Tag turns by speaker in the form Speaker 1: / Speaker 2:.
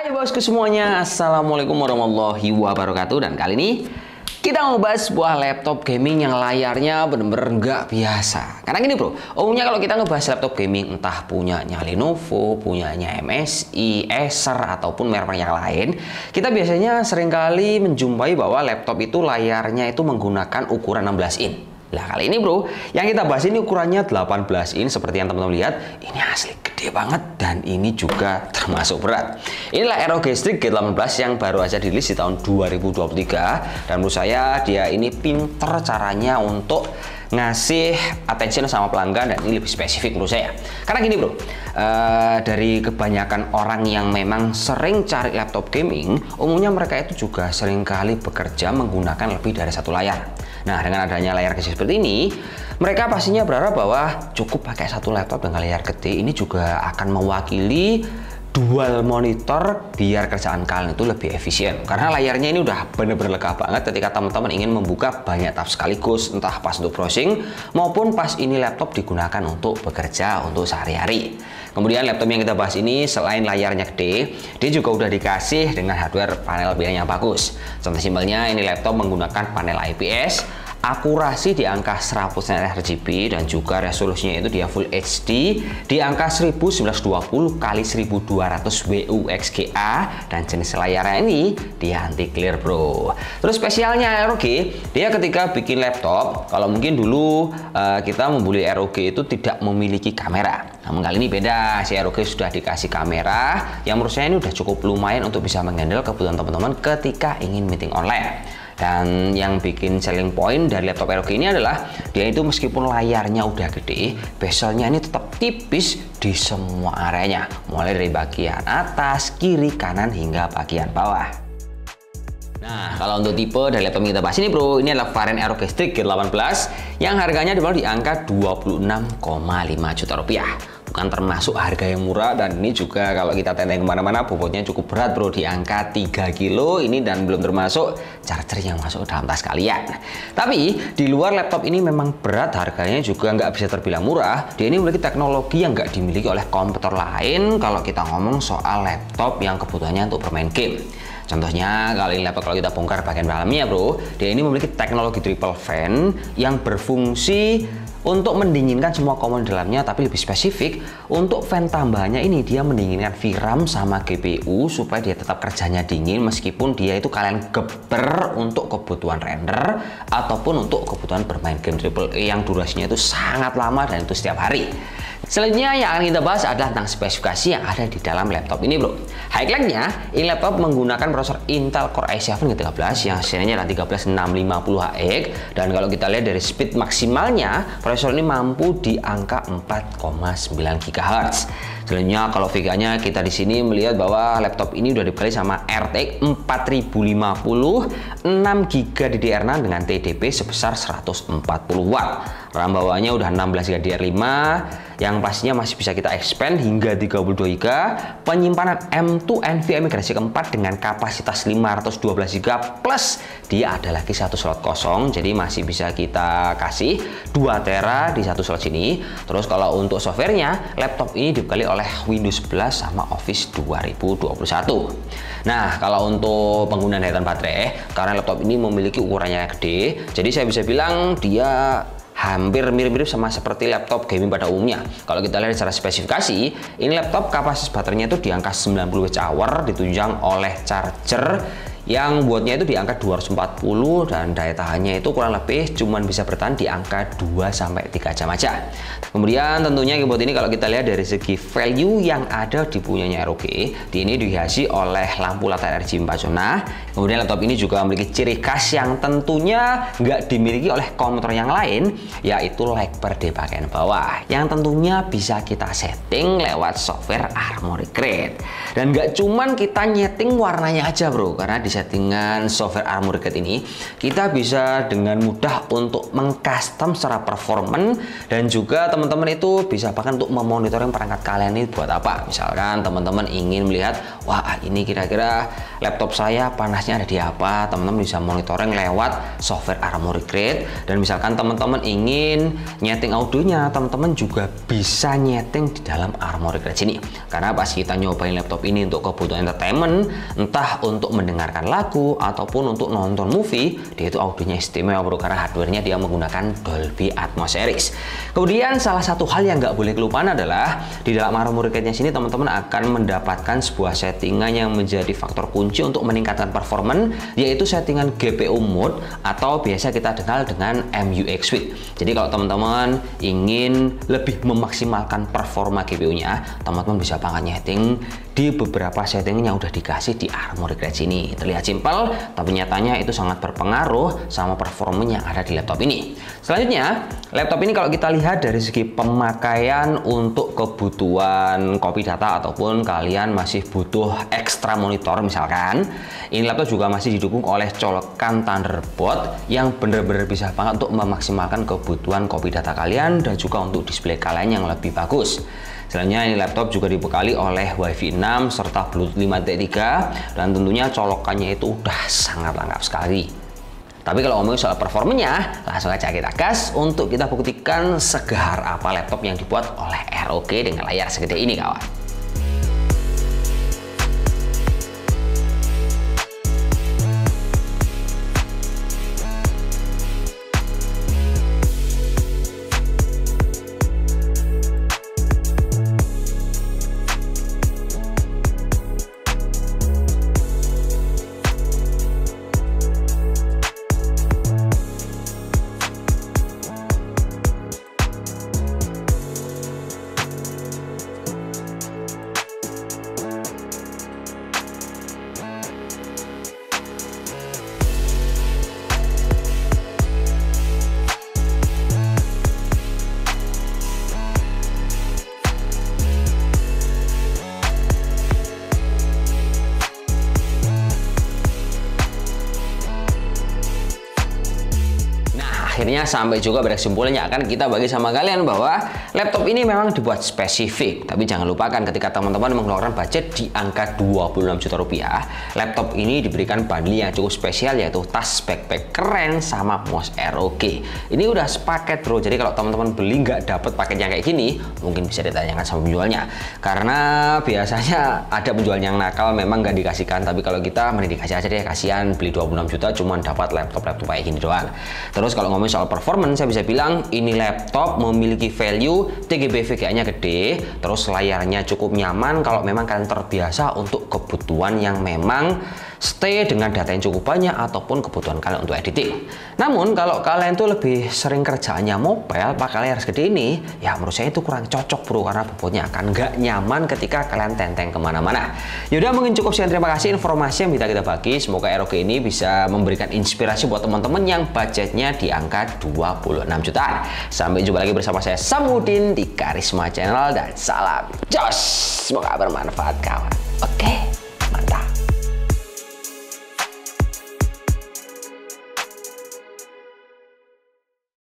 Speaker 1: Hai bosku semuanya, Assalamualaikum warahmatullahi wabarakatuh. Dan kali ini kita mau bahas sebuah laptop gaming yang layarnya bener-bener nggak biasa. Karena gini bro, umumnya kalau kita ngebahas laptop gaming, entah punyanya Lenovo, punyanya MSI, Acer, ataupun merek yang lain, kita biasanya seringkali menjumpai bahwa laptop itu layarnya itu menggunakan ukuran 16 in. Nah kali ini bro, yang kita bahas ini ukurannya 18 in. Seperti yang teman-teman lihat, ini asli gede banget dan ini juga termasuk berat. Inilah ROG Strix G18 yang baru aja dirilis di tahun 2023. Dan menurut saya dia ini pinter caranya untuk ngasih attention sama pelanggan, dan ini lebih spesifik menurut saya. Karena gini bro, dari kebanyakan orang yang memang sering cari laptop gaming, umumnya mereka itu juga seringkali bekerja menggunakan lebih dari satu layar. Nah, dengan adanya layar kecil seperti ini, mereka pastinya berharap bahwa cukup pakai satu laptop dengan layar gede ini juga akan mewakili dual monitor biar kerjaan kalian itu lebih efisien. Karena layarnya ini udah bener-bener lega banget ketika teman-teman ingin membuka banyak tab sekaligus, entah pas untuk browsing maupun pas ini laptop digunakan untuk bekerja untuk sehari-hari. Kemudian laptop yang kita bahas ini selain layarnya gede, dia juga udah dikasih dengan hardware panel bilang yang bagus. Contoh simpelnya, ini laptop menggunakan panel IPS, akurasi di angka 100 RGB, dan juga resolusinya itu dia Full HD di angka 1920 x 1200 WUXGA, dan jenis layarnya ini dia anti glare bro. Terus spesialnya ROG, dia ketika bikin laptop, kalau mungkin dulu kita membeli ROG itu tidak memiliki kamera. Namun kali ini beda, si ROG sudah dikasih kamera yang menurut saya ini udah cukup lumayan untuk bisa menghandle kebutuhan teman-teman ketika ingin meeting online. Dan yang bikin selling point dari laptop ROG ini adalah dia itu meskipun layarnya udah gede, bezelnya ini tetap tipis di semua areanya, mulai dari bagian atas, kiri, kanan hingga bagian bawah. Nah, kalau untuk tipe dari laptop yang kita bahas ini bro, ini adalah varian ROG Strix G18 yang harganya dibanderol di angka 26,5 juta rupiah. Bukan termasuk harga yang murah, dan ini juga kalau kita tenteng kemana-mana bobotnya cukup berat bro, di angka 3 kilo ini, dan belum termasuk charger yang masuk dalam tas kalian. Tapi di luar laptop ini memang berat, harganya juga nggak bisa terbilang murah. Dia ini memiliki teknologi yang nggak dimiliki oleh komputer lain kalau kita ngomong soal laptop yang kebutuhannya untuk bermain game. Contohnya kalau ini laptop, kalau kita bongkar bagian dalamnya bro, dia ini memiliki teknologi triple fan yang berfungsi untuk mendinginkan semua komponen dalamnya, tapi lebih spesifik untuk fan tambahannya ini dia mendinginkan VRAM sama GPU supaya dia tetap kerjanya dingin meskipun dia itu kalian geber untuk kebutuhan render ataupun untuk kebutuhan bermain game AAA yang durasinya itu sangat lama dan itu setiap hari. Selanjutnya yang akan kita bahas adalah tentang spesifikasi yang ada di dalam laptop ini bro. Highlightnya, ini laptop menggunakan prosesor Intel Core i7 G13 yang hasilnya adalah 13650HX, dan kalau kita lihat dari speed maksimalnya, prosesor ini mampu di angka 4,9 GHz. Selanjutnya kalau VGA-nya kita di sini melihat bahwa laptop ini udah dibekali sama RTX 4050 6GB DDR6 dengan TDP sebesar 140 Watt. RAM bawahnya udah 16 GB DDR5 yang pastinya masih bisa kita expand hingga 32 GB. Penyimpanan M2 NVMe generasi keempat dengan kapasitas 512 GB plus dia ada lagi satu slot kosong, jadi masih bisa kita kasih 2 TB di satu slot sini. Terus kalau untuk softwarenya, laptop ini dibekali oleh Windows 11 sama Office 2021. Nah, kalau untuk penggunaan daya tahan baterai, karena laptop ini memiliki ukurannya gede, jadi saya bisa bilang dia hampir mirip-mirip sama seperti laptop gaming pada umumnya. Kalau kita lihat secara spesifikasi, ini laptop kapasitas baterainya itu di angka 90 Wh, ditunjang oleh charger yang buatnya itu di angka 240, dan daya tahannya itu kurang lebih cuman bisa bertahan di angka 2-3 jam aja. Kemudian tentunya keyboard ini kalau kita lihat dari segi value yang ada di punyanya ROG, di ini dihiasi oleh lampu latar RGB 4 zona. Kemudian laptop ini juga memiliki ciri khas yang tentunya nggak dimiliki oleh komputer yang lain, yaitu light bar di bagian bawah yang tentunya bisa kita setting lewat software Armoury Crate. Dan nggak cuman kita nyeting warnanya aja bro, karena di settingan software Armoury Crate ini, kita bisa dengan mudah untuk mengcustom secara performance, dan juga teman-teman itu bisa bahkan untuk memonitoring perangkat kalian ini buat apa. Misalkan teman-teman ingin melihat, wah ini kira-kira laptop saya panasnya ada di apa, teman-teman bisa monitoring lewat software Armoury Crate. Dan misalkan teman-teman ingin nyeting audionya, teman-teman juga bisa nyeting di dalam Armoury Crate sini. Karena pas kita nyobain laptop ini untuk kebutuhan entertainment, entah untuk mendengarkan lagu ataupun untuk nonton movie, dia itu audionya istimewa bro, karena hardware-nya dia menggunakan Dolby Atmos series. Kemudian salah satu hal yang nggak boleh kelupaan adalah di dalam Armoury Crate-nya sini teman-teman akan mendapatkan sebuah settingan yang menjadi faktor kunci untuk meningkatkan performance, yaitu settingan GPU mode atau biasa kita kenal dengan MUX Suite. Jadi kalau teman-teman ingin lebih memaksimalkan performa GPU-nya, teman-teman bisa banget nyeting di beberapa setting yang udah dikasih di Armoury Crate sini. Terlihat simpel, tapi nyatanya itu sangat berpengaruh sama performanya yang ada di laptop ini. Selanjutnya, laptop ini kalau kita lihat dari segi pemakaian untuk kebutuhan copy data ataupun kalian masih butuh ekstra monitor misalkan, ini laptop juga masih didukung oleh colokan Thunderbolt yang benar-benar bisa banget untuk memaksimalkan kebutuhan copy data kalian dan juga untuk display kalian yang lebih bagus. Selanjutnya ini laptop juga dibekali oleh Wi-Fi 6 serta Bluetooth 5.3 dan tentunya colokannya itu udah sangat lengkap sekali. Tapi kalau ngomongin soal performanya, langsung aja kita gas untuk kita buktikan segahar apa laptop yang dibuat oleh ROG dengan layar segede ini kawan. Akhirnya sampai juga pada kesimpulannya, akan kita bagi sama kalian bahwa laptop ini memang dibuat spesifik, tapi jangan lupakan ketika teman-teman mengeluarkan budget di angka 26 juta rupiah, laptop ini diberikan bundle yang cukup spesial, yaitu tas backpack keren sama mouse ROG. Ini udah sepaket bro, jadi kalau teman-teman beli nggak dapet paket yang kayak gini, mungkin bisa ditanyakan sama penjualnya, karena biasanya ada penjual yang nakal memang nggak dikasihkan, tapi kalau kita mending dikasih aja deh, kasihan beli 26 juta cuman dapat laptop kayak gini doang. Terus kalau ngomongin soal performance, saya bisa bilang ini laptop memiliki value TGB VGA-nya gede, terus layarnya cukup nyaman kalau memang kalian terbiasa untuk kebutuhan yang memang stay dengan data yang cukup banyak ataupun kebutuhan kalian untuk editing. Namun kalau kalian tuh lebih sering kerjaannya mobile pakai layar segede ini, ya menurut saya itu kurang cocok bro, karena bobotnya akan nggak nyaman ketika kalian tenteng kemana-mana. Yaudah, mungkin cukup sekian, terima kasih informasi yang bisa kita bagi. Semoga ROG ini bisa memberikan inspirasi buat teman-teman yang budgetnya di angka 26 jutaan. Sampai jumpa lagi bersama saya Samudin di Karisma Channel, dan salam jos, semoga bermanfaat kawan. Oke.